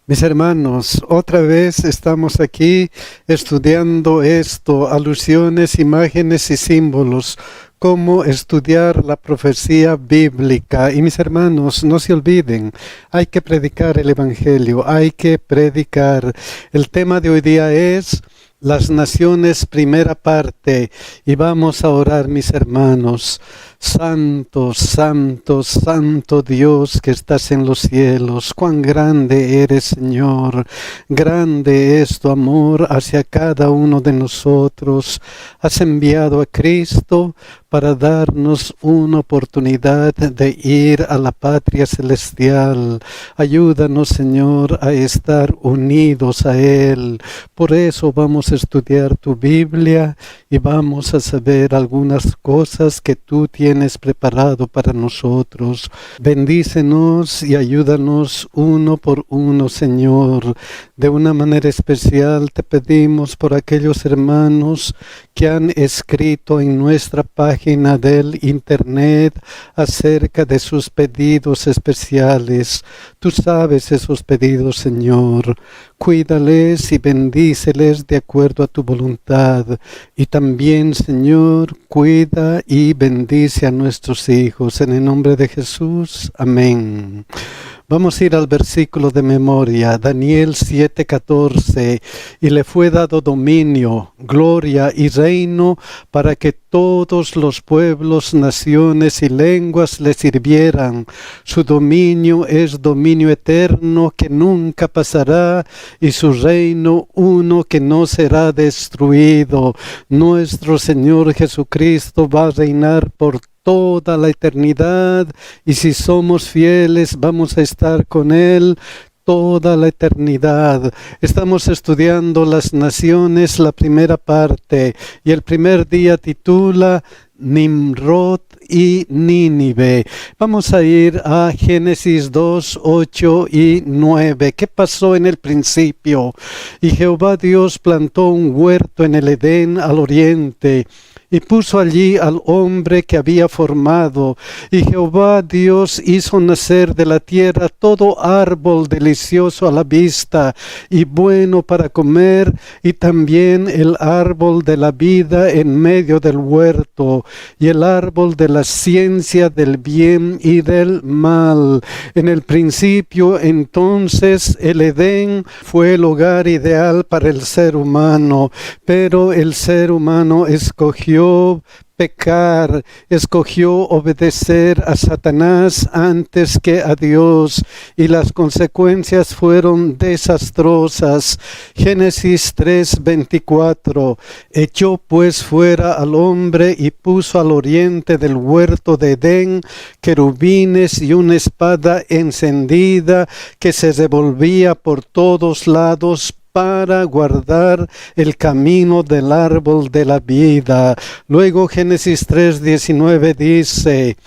Mis hermanos, otra vez estamos aquí estudiando esto, alusiones, imágenes y símbolos, cómo estudiar la profecía bíblica. Y mis hermanos, no se olviden, hay que predicar el Evangelio, hay que predicar. El tema de hoy día es las naciones, primera parte, y vamos a orar, mis hermanos. Santo, santo, santo Dios que estás en los cielos, cuán grande eres, Señor, grande es tu amor hacia cada uno de nosotros. Has enviado a Cristo para darnos una oportunidad de ir a la patria celestial. Ayúdanos, Señor, a estar unidos a Él. Por eso vamos a estudiar tu Biblia y vamos a saber algunas cosas que tú tienes preparado para nosotros. Bendícenos y ayúdanos uno por uno, Señor. De una manera especial te pedimos por aquellos hermanos que han escrito en nuestra página del internet acerca de sus pedidos especiales. Tú sabes esos pedidos, Señor. Cuídales y bendíceles de acuerdo a tu voluntad. Y también, Señor, cuida y bendice a nuestros hijos. En el nombre de Jesús. Amén. Vamos a ir al versículo de memoria, Daniel 7:14. Y le fue dado dominio, gloria y reino para que todos los pueblos, naciones y lenguas le sirvieran. Su dominio es dominio eterno que nunca pasará y su reino uno que no será destruido. Nuestro Señor Jesucristo va a reinar por toda la eternidad, y si somos fieles vamos a estar con Él toda la eternidad. Estamos estudiando las naciones, la primera parte, y el primer día titula Nimrod y Nínive. Vamos a ir a Génesis 2, 8 y 9. ¿Qué pasó en el principio? Y Jehová Dios plantó un huerto en el Edén al oriente, y puso allí al hombre que había formado. Y Jehová Dios hizo nacer de la tierra todo árbol delicioso a la vista y bueno para comer, y también el árbol de la vida en medio del huerto, y el árbol de la ciencia del bien y del mal. En el principio, entonces, el Edén fue el hogar ideal para el ser humano, pero el ser humano escogió pecar, escogió obedecer a Satanás antes que a Dios, y las consecuencias fueron desastrosas. Génesis 3:24. Echó pues fuera al hombre y puso al oriente del huerto de Edén querubines y una espada encendida que se revolvía por todos lados para guardar el camino del árbol de la vida. Luego Génesis 3:19 dice: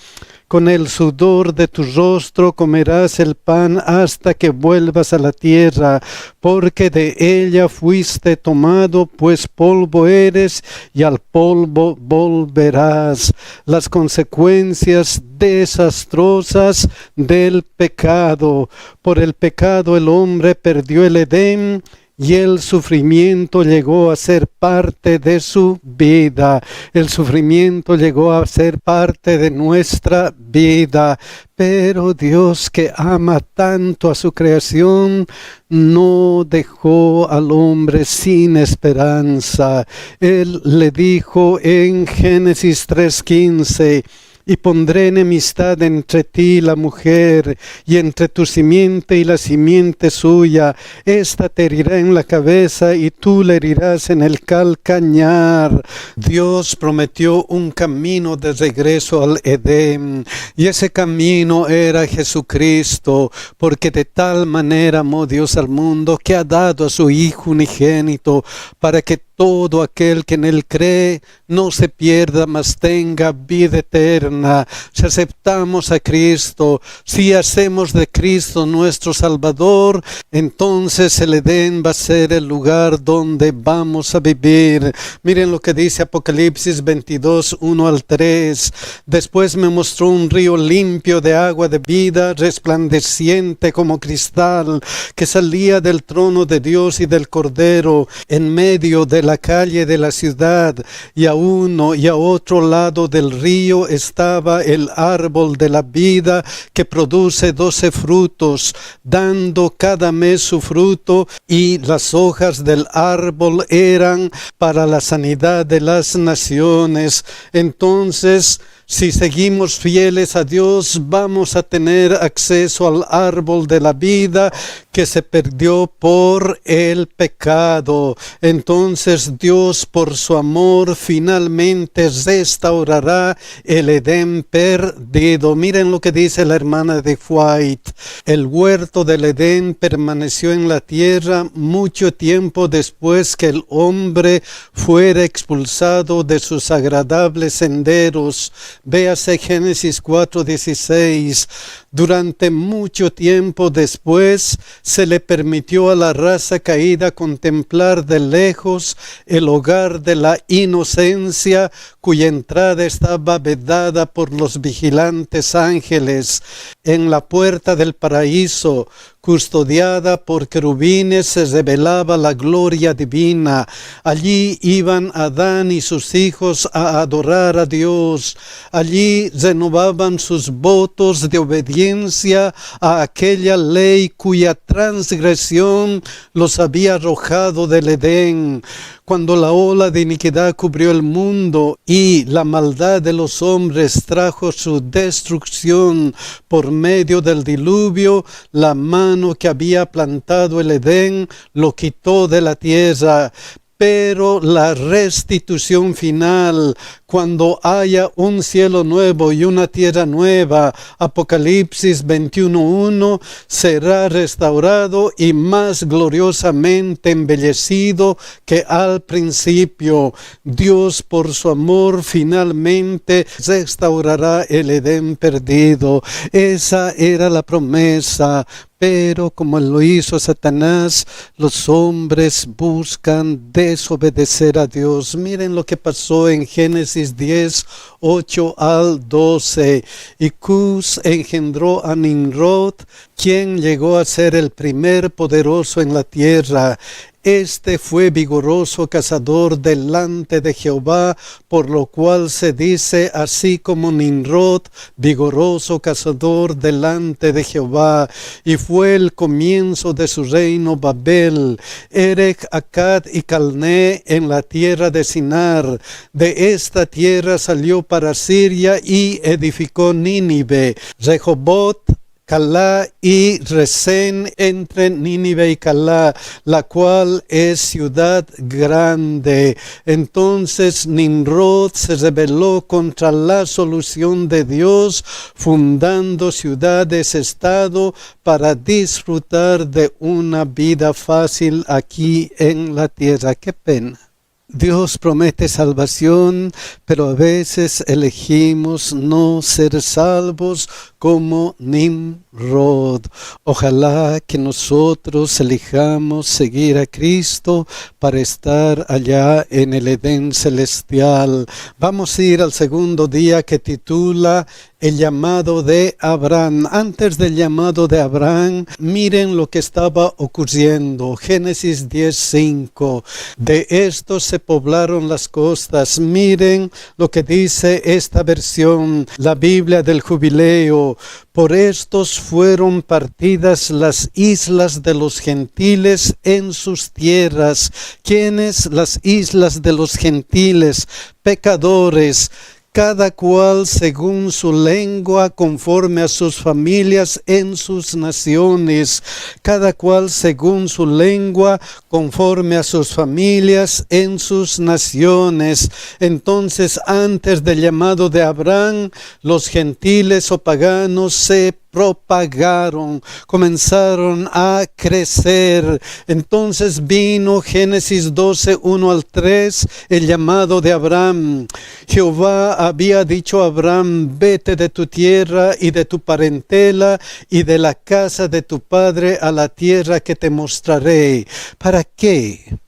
con el sudor de tu rostro comerás el pan hasta que vuelvas a la tierra, porque de ella fuiste tomado, pues polvo eres y al polvo volverás. Las consecuencias desastrosas del pecado. Por el pecado el hombre perdió el Edén, y el sufrimiento llegó a ser parte de su vida. El sufrimiento llegó a ser parte de nuestra vida. Pero Dios, que ama tanto a su creación, no dejó al hombre sin esperanza. Él le dijo en Génesis 3:15: y pondré enemistad entre ti y la mujer, y entre tu simiente y la simiente suya. Esta te herirá en la cabeza, y tú le herirás en el calcañar. Dios prometió un camino de regreso al Edén, y ese camino era Jesucristo, porque de tal manera amó Dios al mundo, que ha dado a su Hijo unigénito, para que todo aquel que en él cree no se pierda, mas tenga vida eterna. eterna. Si aceptamos a Cristo, si hacemos de Cristo nuestro Salvador, entonces el Edén va a ser el lugar donde vamos a vivir. Miren lo que dice Apocalipsis 22, 1 al 3. Después me mostró un río limpio de agua de vida, resplandeciente como cristal, que salía del trono de Dios y del Cordero, en medio de la calle de la ciudad, y a uno y a otro lado del río estaba el árbol de la vida, que produce 12 frutos, dando cada mes su fruto, y las hojas del árbol eran para la sanidad de las naciones. Entonces, si seguimos fieles a Dios, vamos a tener acceso al árbol de la vida que se perdió por el pecado. Entonces Dios, por su amor, finalmente restaurará el Edén perdido. Miren lo que dice la hermana de White. El huerto del Edén permaneció en la tierra mucho tiempo después que el hombre fuera expulsado de sus agradables senderos. Véase Génesis 4:16. Durante mucho tiempo después se le permitió a la raza caída contemplar de lejos el hogar de la inocencia, cuya entrada estaba vedada por los vigilantes ángeles. En la puerta del paraíso, custodiada por querubines, se revelaba la gloria divina. Allí iban Adán y sus hijos a adorar a Dios. Allí renovaban sus votos de obediencia a aquella ley cuya transgresión los había arrojado del Edén. Cuando la ola de iniquidad cubrió el mundo y la maldad de los hombres trajo su destrucción por medio del diluvio, la mano que había plantado el Edén lo quitó de la tierra. Pero la restitución final, cuando haya un cielo nuevo y una tierra nueva, Apocalipsis 21:1, será restaurado y más gloriosamente embellecido que al principio. Dios, por su amor, finalmente restaurará el Edén perdido. Esa era la promesa. Pero como lo hizo Satanás, los hombres buscan desobedecer a Dios. Miren lo que pasó en Génesis 10, 8 al 12. Y Cus engendró a Nimrod, quien llegó a ser el primer poderoso en la tierra. Este fue vigoroso cazador delante de Jehová, por lo cual se dice así como Nimrod, vigoroso cazador delante de Jehová. Y fue el comienzo de su reino Babel, Erech, Akkad y Calné en la tierra de Sinar. De esta tierra salió para Siria y edificó Nínive, Rehobot, Calá y Resén entre Nínive y Calá, la cual es ciudad grande. Entonces Nimrod se rebeló contra la solución de Dios, fundando ciudades-estado para disfrutar de una vida fácil aquí en la tierra. ¡Qué pena! Dios promete salvación, pero a veces elegimos no ser salvos como Nimrod. Ojalá que nosotros elijamos seguir a Cristo para estar allá en el Edén celestial. Vamos a ir al segundo día, que titula El llamado de Abraham. Antes del llamado de Abraham, miren lo que estaba ocurriendo. Génesis 10:5. De esto se poblaron las costas. Miren lo que dice esta versión, la Biblia del Jubileo. Por estos fueron partidas las islas de los gentiles en sus tierras. ¿Quiénes? Las islas de los gentiles, pecadores, cada cual según su lengua, conforme a sus familias en sus naciones, cada cual según su lengua, conforme a sus familias en sus naciones. Entonces, antes del llamado de Abraham, los gentiles o paganos se propagaron, comenzaron a crecer. Entonces vino Génesis 12, 1 al 3, el llamado de Abraham. Jehová había dicho a Abraham: vete de tu tierra y de tu parentela y de la casa de tu padre a la tierra que te mostraré. ¿Para qué?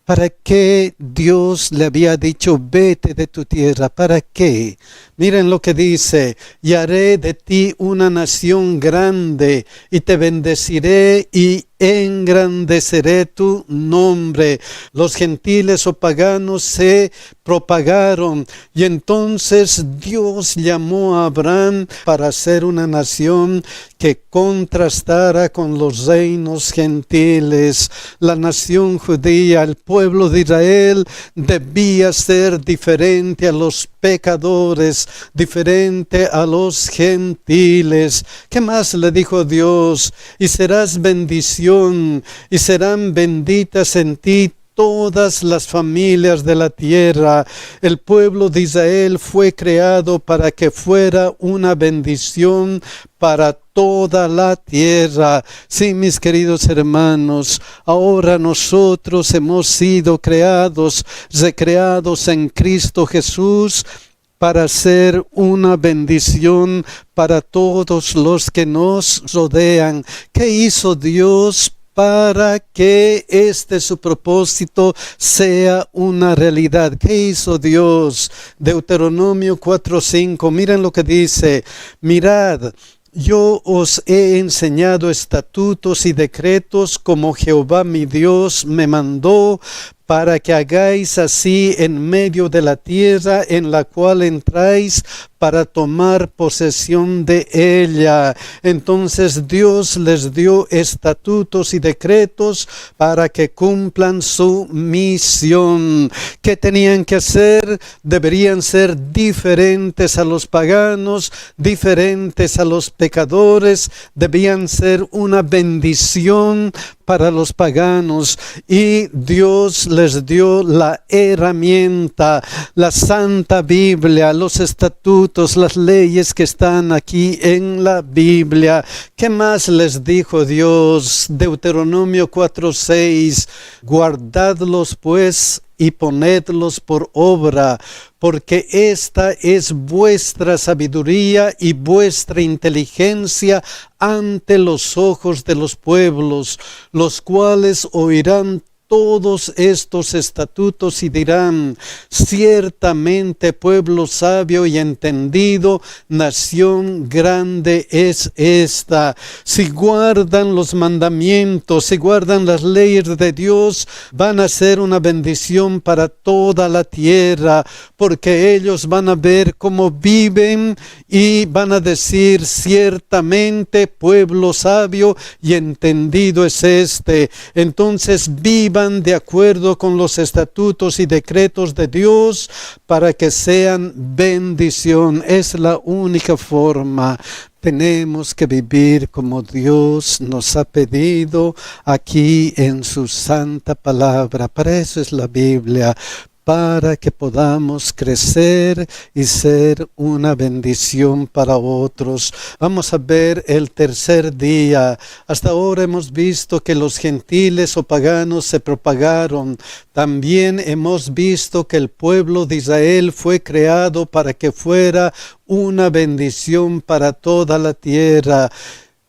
¿Para qué Dios le había dicho vete de tu tierra? ¿Para qué? Miren lo que dice: y haré de ti una nación grande y te bendeciré y engrandeceré tu nombre. Los gentiles o paganos se propagaron y entonces Dios llamó a Abraham para ser una nación que contrastara con los reinos gentiles. La nación judía, el pueblo de Israel, debía ser diferente a los pecadores, diferente a los gentiles. ¿Qué más le dijo Dios? Y serás bendición y serán benditas en ti todas las familias de la tierra. El pueblo de Israel fue creado para que fuera una bendición para toda la tierra. Sí, mis queridos hermanos, ahora nosotros hemos sido creados, recreados en Cristo Jesús, para ser una bendición para todos los que nos rodean. ¿Qué hizo Dios para que su propósito sea una realidad? ¿Qué hizo Dios? Deuteronomio 4:5, miren lo que dice: mirad, yo os he enseñado estatutos y decretos como Jehová mi Dios me mandó, para que hagáis así en medio de la tierra en la cual entráis para tomar posesión de ella. Entonces Dios les dio estatutos y decretos para que cumplan su misión. ¿Qué tenían que hacer? Deberían ser diferentes a los paganos, diferentes a los pecadores, debían ser una bendición para los paganos, y Dios les dio la herramienta, la Santa Biblia, los estatutos, las leyes que están aquí en la Biblia. ¿Qué más les dijo Dios? Deuteronomio 4:6, guardadlos pues y ponedlos por obra, porque esta es vuestra sabiduría y vuestra inteligencia ante los ojos de los pueblos, los cuales oirán todos estos estatutos y dirán: ciertamente pueblo sabio y entendido, nación grande es esta. Si guardan los mandamientos, si guardan las leyes de Dios, van a ser una bendición para toda la tierra, porque ellos van a ver cómo viven y van a decir: ciertamente pueblo sabio y entendido es este. Entonces vivan de acuerdo con los estatutos y decretos de Dios para que sean bendición. Es la única forma. Tenemos que vivir como Dios nos ha pedido aquí en su santa palabra. Para eso es la Biblia, para que podamos crecer y ser una bendición para otros. Vamos a ver el tercer día. Hasta ahora hemos visto que los gentiles o paganos se propagaron. También hemos visto que el pueblo de Israel fue creado para que fuera una bendición para toda la tierra.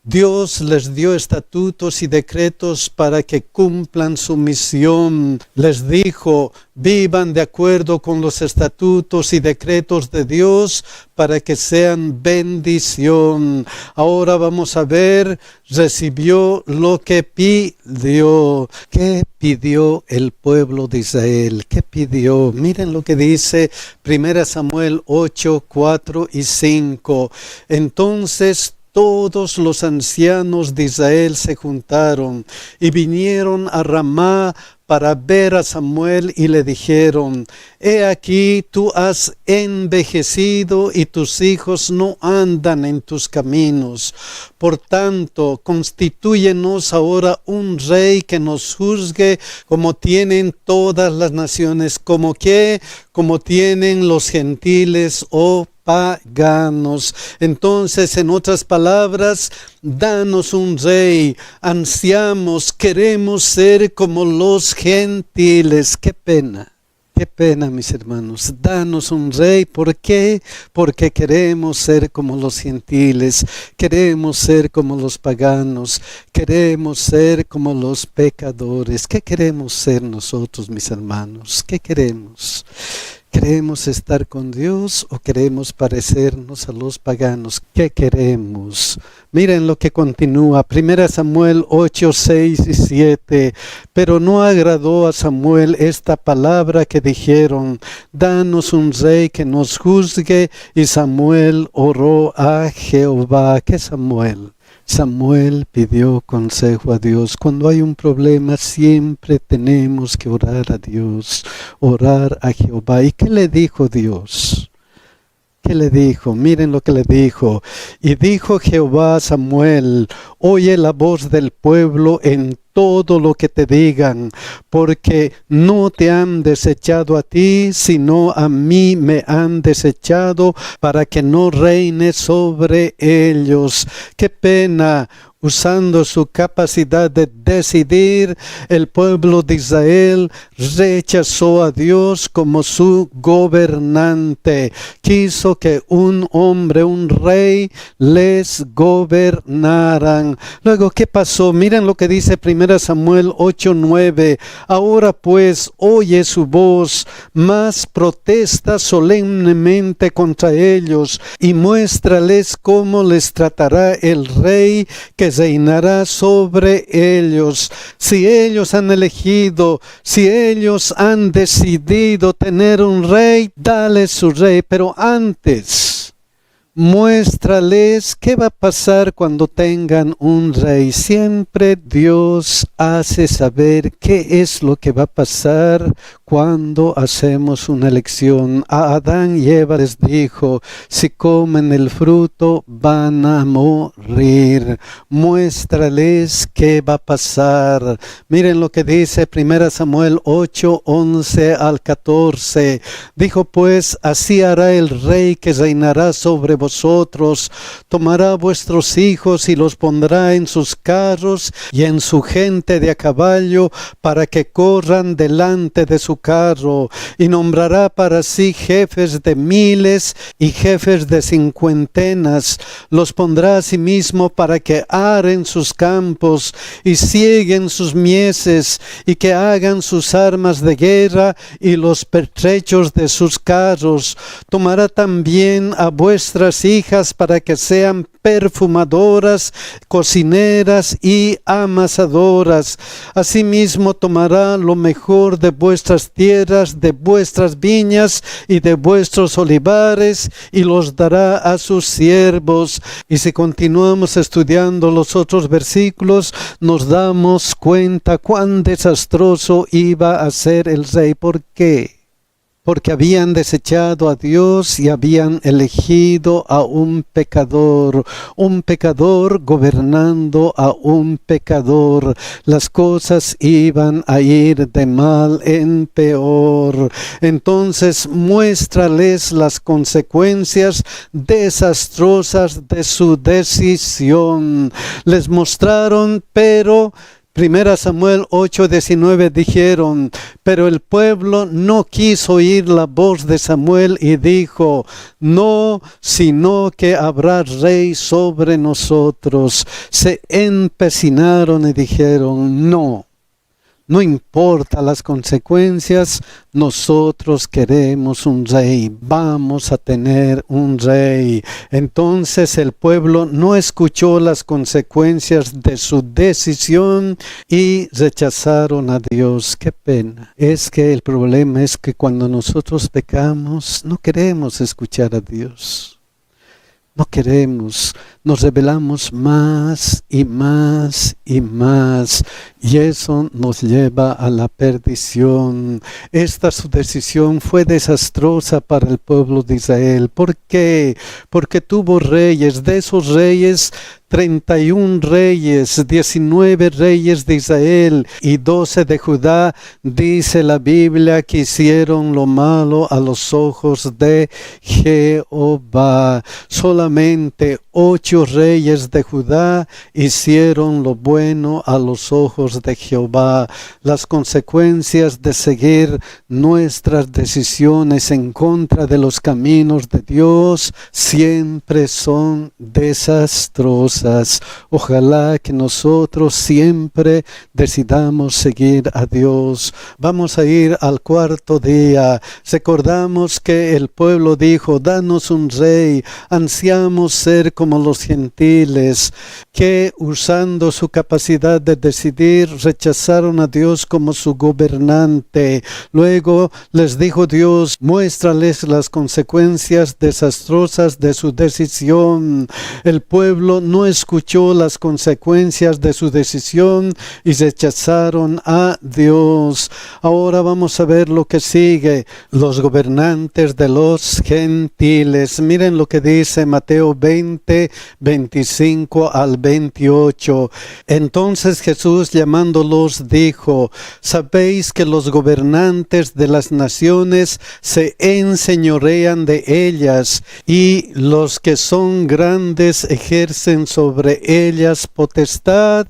Dios les dio estatutos y decretos para que cumplan su misión. Les dijo: vivan de acuerdo con los estatutos y decretos de Dios para que sean bendición. Ahora vamos a ver, recibió lo que pidió. ¿Qué pidió el pueblo de Israel? ¿Qué pidió? Miren lo que dice 1 Samuel 8, 4 y 5. Entonces todos los ancianos de Israel se juntaron y vinieron a Ramá para ver a Samuel y le dijeron: he aquí, tú has envejecido y tus hijos no andan en tus caminos. Por tanto, constitúyenos ahora un rey que nos juzgue como tienen todas las naciones, como tienen los gentiles o paganos. Entonces, en otras palabras, danos un rey. Ansiamos, queremos ser como los gentiles. Qué pena. Qué pena, mis hermanos. Danos un rey. ¿Por qué? Porque queremos ser como los gentiles. Queremos ser como los paganos. Queremos ser como los pecadores. ¿Qué queremos ser nosotros, mis hermanos? ¿Qué queremos? ¿Queremos estar con Dios o queremos parecernos a los paganos? ¿Qué queremos? Miren lo que continúa, 1 Samuel 8, 6 y 7. Pero no agradó a Samuel esta palabra que dijeron: danos un rey que nos juzgue. Y Samuel oró a Jehová. ¿Qué Samuel? Samuel pidió consejo a Dios. Cuando hay un problema siempre tenemos que orar a Dios, orar a Jehová. ¿Y qué le dijo Dios? ¿Qué le dijo? Miren lo que le dijo. Y dijo Jehová a Samuel: oye la voz del pueblo en todo lo que te digan, porque no te han desechado a ti, sino a mí me han desechado para que no reine sobre ellos. ¡Qué pena! Usando su capacidad de decidir, el pueblo de Israel rechazó a Dios como su gobernante. Quiso que un hombre, un rey, les gobernaran. Luego, ¿qué pasó? Miren lo que dice 1 Samuel 8:9. Ahora pues, oye su voz, mas protesta solemnemente contra ellos y muéstrales cómo les tratará el rey que reinará sobre ellos. Si ellos han elegido, si ellos han decidido tener un rey, dale su rey. Pero antes, muéstrales qué va a pasar cuando tengan un rey. Siempre Dios hace saber qué es lo que va a pasar cuando hacemos una elección. A Adán y Eva les dijo: si comen el fruto van a morir. Muéstrales qué va a pasar. Miren lo que dice 1 Samuel 8, 11 al 14. Dijo pues: así hará el rey que reinará sobre vosotros. Tomará vuestros hijos y los pondrá en sus carros y en su gente de a caballo para que corran delante de su carro, y nombrará para sí jefes de miles y jefes de cincuentenas. Los pondrá a sí mismo para que aren sus campos y sieguen sus mieses y que hagan sus armas de guerra y los pertrechos de sus carros. Tomará también a vuestras hijas para que sean perfumadoras, cocineras y amasadoras. Asimismo tomará lo mejor de vuestras tierras, de vuestras viñas y de vuestros olivares, y los dará a sus siervos. Y si continuamos estudiando los otros versículos, nos damos cuenta cuán desastroso iba a ser el rey. ¿Por qué? Porque habían desechado a Dios y habían elegido a un pecador gobernando a un pecador. Las cosas iban a ir de mal en peor. Entonces muéstrales las consecuencias desastrosas de su decisión. Les mostraron, pero 1 Samuel 8:19 dijeron: pero el pueblo no quiso oír la voz de Samuel y dijo: no, sino que habrá rey sobre nosotros. Se empecinaron y dijeron: no. No importa las consecuencias, nosotros queremos un rey, vamos a tener un rey. Entonces el pueblo no escuchó las consecuencias de su decisión y rechazaron a Dios. Qué pena. Es que el problema es que cuando nosotros pecamos, no queremos escuchar a Dios. No queremos, nos rebelamos más y más y más, y eso nos lleva a la perdición. Esta su decisión fue desastrosa para el pueblo de Israel. ¿Por qué? Porque tuvo reyes. De esos reyes 31 reyes, 19 reyes de Israel y 12 de Judá, dice la Biblia que hicieron lo malo a los ojos de Jehová. Solamente 8 reyes de Judá hicieron lo bueno a los ojos de Jehová. Las consecuencias de seguir nuestras decisiones en contra de los caminos de Dios siempre son desastrosas. Ojalá que nosotros siempre decidamos seguir a Dios. Vamos a ir al cuarto día. Recordamos que el pueblo dijo: danos un rey, ansiamos ser como los gentiles, que usando su capacidad de decidir rechazaron a Dios como su gobernante. Luego les dijo Dios: muéstrales las consecuencias desastrosas de su decisión. El pueblo no escuchó las consecuencias de su decisión y rechazaron a Dios. Ahora vamos a ver lo que sigue. Los gobernantes de los gentiles. Miren lo que dice Mateo 20, 25 al 28. Entonces Jesús, llamándolos, dijo: sabéis que los gobernantes de las naciones se enseñorean de ellas, y los que son grandes ejercen sobre ellas potestad.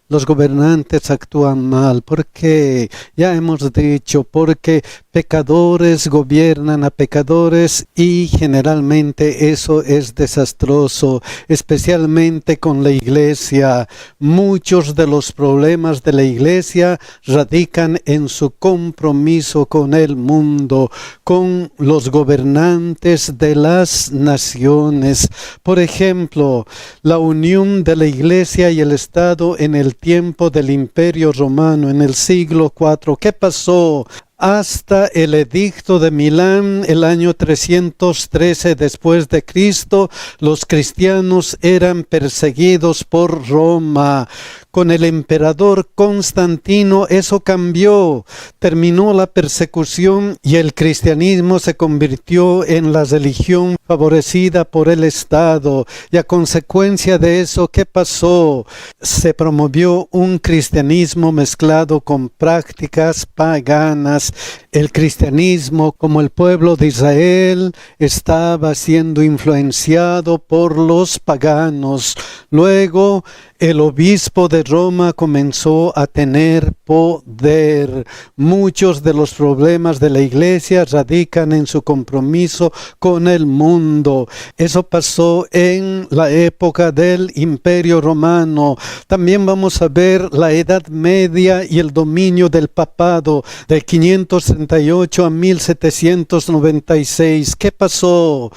Los gobernantes actúan mal. ¿Por qué? Ya hemos dicho, porque pecadores gobiernan a pecadores y generalmente eso es desastroso, especialmente con la iglesia. Muchos de los problemas de la iglesia radican en su compromiso con el mundo, con los gobernantes de las naciones. Por ejemplo, la unión de la iglesia y el Estado en el tiempo del Imperio Romano, en el siglo IV. ¿Qué pasó? Hasta el edicto de Milán, el año 313 después de Cristo, los cristianos eran perseguidos por Roma. Con el emperador Constantino eso cambió, terminó la persecución y el cristianismo se convirtió en la religión favorecida por el Estado. Y a consecuencia de eso, ¿qué pasó? Se promovió un cristianismo mezclado con prácticas paganas. El cristianismo, como el pueblo de Israel, estaba siendo influenciado por los paganos. Luego, el obispo de Roma comenzó a tener poder. Muchos de los problemas de la iglesia radican en su compromiso con el mundo. Eso pasó en la época del Imperio Romano. También vamos a ver la Edad Media y el dominio del papado de 538 a 1796. ¿Qué pasó?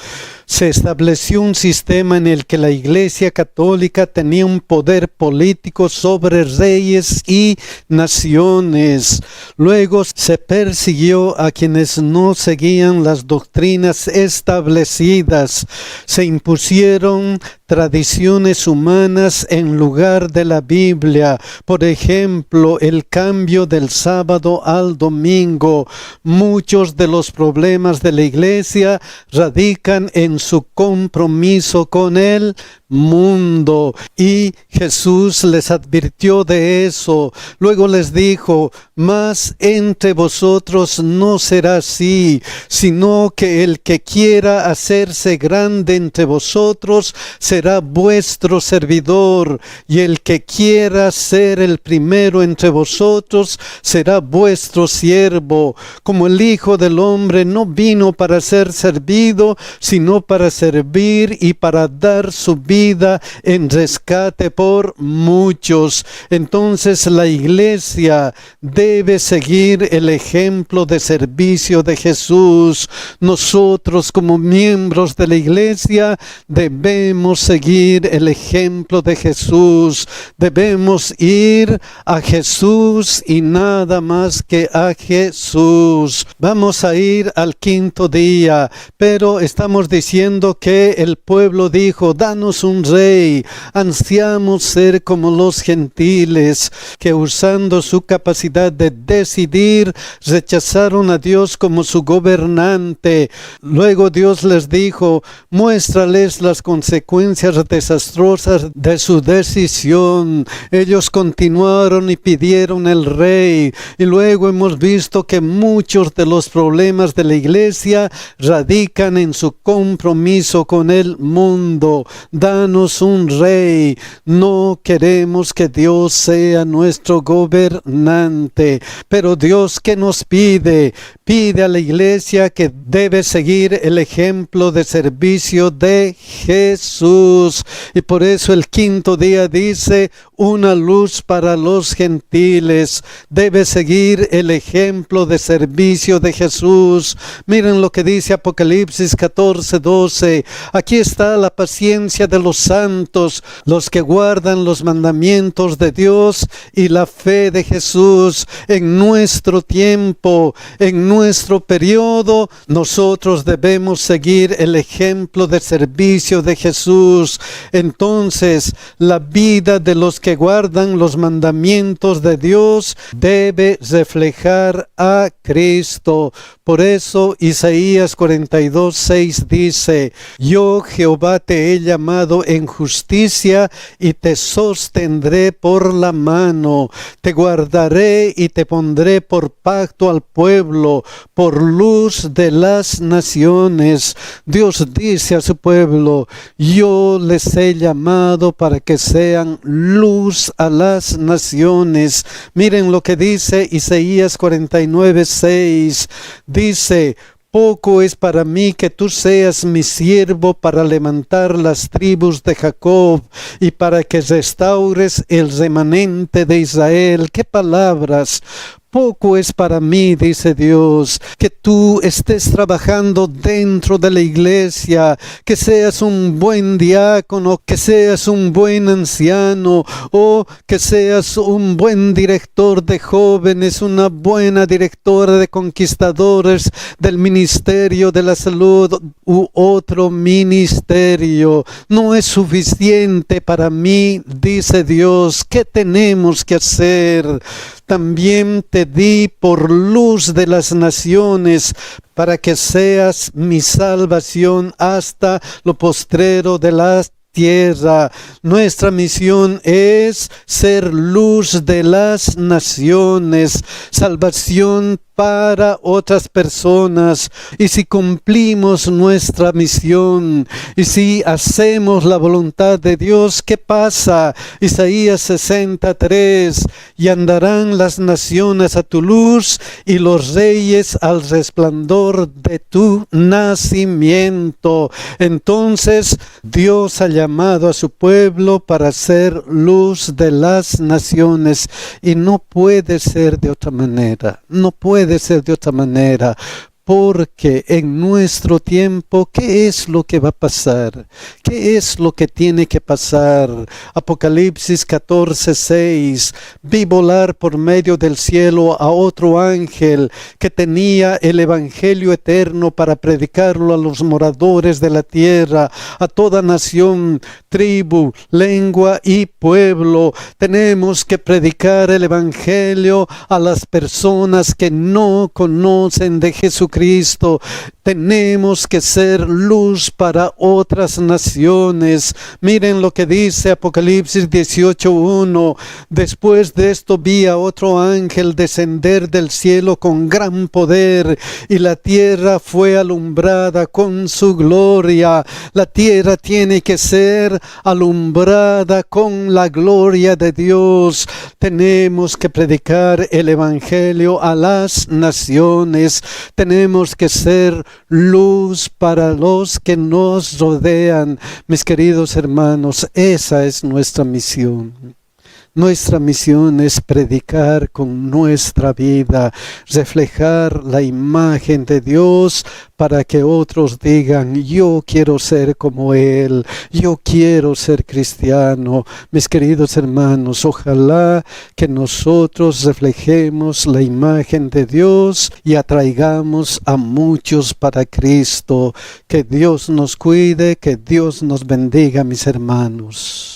Se estableció un sistema en el que la Iglesia Católica tenía un poder político sobre reyes y naciones. Luego se persiguió a quienes no seguían las doctrinas establecidas. Se impusieron tradiciones humanas en lugar de la Biblia. Por ejemplo, el cambio del sábado al domingo. Muchos de los problemas de la iglesia radican en su compromiso con el mundo, y Jesús les advirtió de eso. Luego les dijo: mas entre vosotros no será así, sino que el que quiera hacerse grande entre vosotros será vuestro servidor, y el que quiera ser el primero entre vosotros será vuestro siervo. Como el Hijo del Hombre no vino para ser servido, sino para servir y para dar su vida en rescate por muchos. Entonces la iglesia debe seguir el ejemplo de servicio de Jesús. Nosotros, como miembros de la iglesia, debemos seguir el ejemplo de Jesús. Debemos ir a Jesús y nada más que a Jesús. Vamos a ir al quinto día, pero estamos diciendo que el pueblo dijo: danos un rey, ansiamos ser como los gentiles, que usando su capacidad de decidir rechazaron a Dios como su gobernante. Luego Dios les dijo: muéstrales las consecuencias consecuencias desastrosas de su decisión. Ellos continuaron y pidieron el rey. Y luego hemos visto que muchos de los problemas de la iglesia radican en su compromiso con el mundo. Danos un rey. No queremos que Dios sea nuestro gobernante. Pero Dios, ¿qué nos pide? Pide a la iglesia que debe seguir el ejemplo de servicio de Jesús. Y por eso el quinto día dice, una luz para los gentiles. Debe seguir el ejemplo de servicio de Jesús. Miren lo que dice Apocalipsis 14:12. Aquí está la paciencia de los santos, los que guardan los mandamientos de Dios y la fe de Jesús. En nuestro tiempo, en nuestro periodo, nosotros debemos seguir el ejemplo de servicio de Jesús. Entonces, la vida de los que guardan los mandamientos de Dios debe reflejar a Cristo. Por eso Isaías 42:6 dice, yo Jehová te he llamado en justicia y te sostendré por la mano, te guardaré y te pondré por pacto al pueblo, por luz de las naciones. Dios dice a su pueblo, yo les he llamado para que sean luz a las naciones. Miren lo que dice Isaías 49:6. Dice, poco es para mí que tú seas mi siervo para levantar las tribus de Jacob y para que restaures el remanente de Israel. ¡Qué palabras! Poco es para mí, dice Dios, que tú estés trabajando dentro de la iglesia, que seas un buen diácono, que seas un buen anciano o que seas un buen director de jóvenes, una buena directora de conquistadores del ministerio de la salud u otro ministerio. No es suficiente para mí, dice Dios. ¿Qué tenemos que hacer? También te di por luz de las naciones, para que seas mi salvación hasta lo postrero de la tierra. Nuestra misión es ser luz de las naciones, salvación para otras personas. Y si cumplimos nuestra misión y si hacemos la voluntad de Dios, ¿qué pasa? Isaías 63, y andarán las naciones a tu luz y los reyes al resplandor de tu nacimiento. Entonces Dios ha llamado a su pueblo para ser luz de las naciones y no puede ser de otra manera. No puede ser de otra manera, porque en nuestro tiempo, ¿qué es lo que va a pasar? ¿Qué es lo que tiene que pasar? Apocalipsis 14:6. Vi volar por medio del cielo a otro ángel que tenía el evangelio eterno para predicarlo a los moradores de la tierra, a toda nación, tribu, lengua y pueblo. Tenemos que predicar el evangelio a las personas que no conocen de Jesucristo. Tenemos que ser luz para otras naciones. Miren lo que dice Apocalipsis 18:1. Después de esto vi a otro ángel descender del cielo con gran poder, y la tierra fue alumbrada con su gloria. La tierra tiene que ser alumbrada con la gloria de Dios. Tenemos que predicar el evangelio a las naciones. Tenemos que ser luz para los que nos rodean. Mis queridos hermanos, esa es nuestra misión. Nuestra misión es predicar con nuestra vida, reflejar la imagen de Dios para que otros digan, yo quiero ser como Él, yo quiero ser cristiano. Mis queridos hermanos, ojalá que nosotros reflejemos la imagen de Dios y atraigamos a muchos para Cristo. Que Dios nos cuide, que Dios nos bendiga, mis hermanos.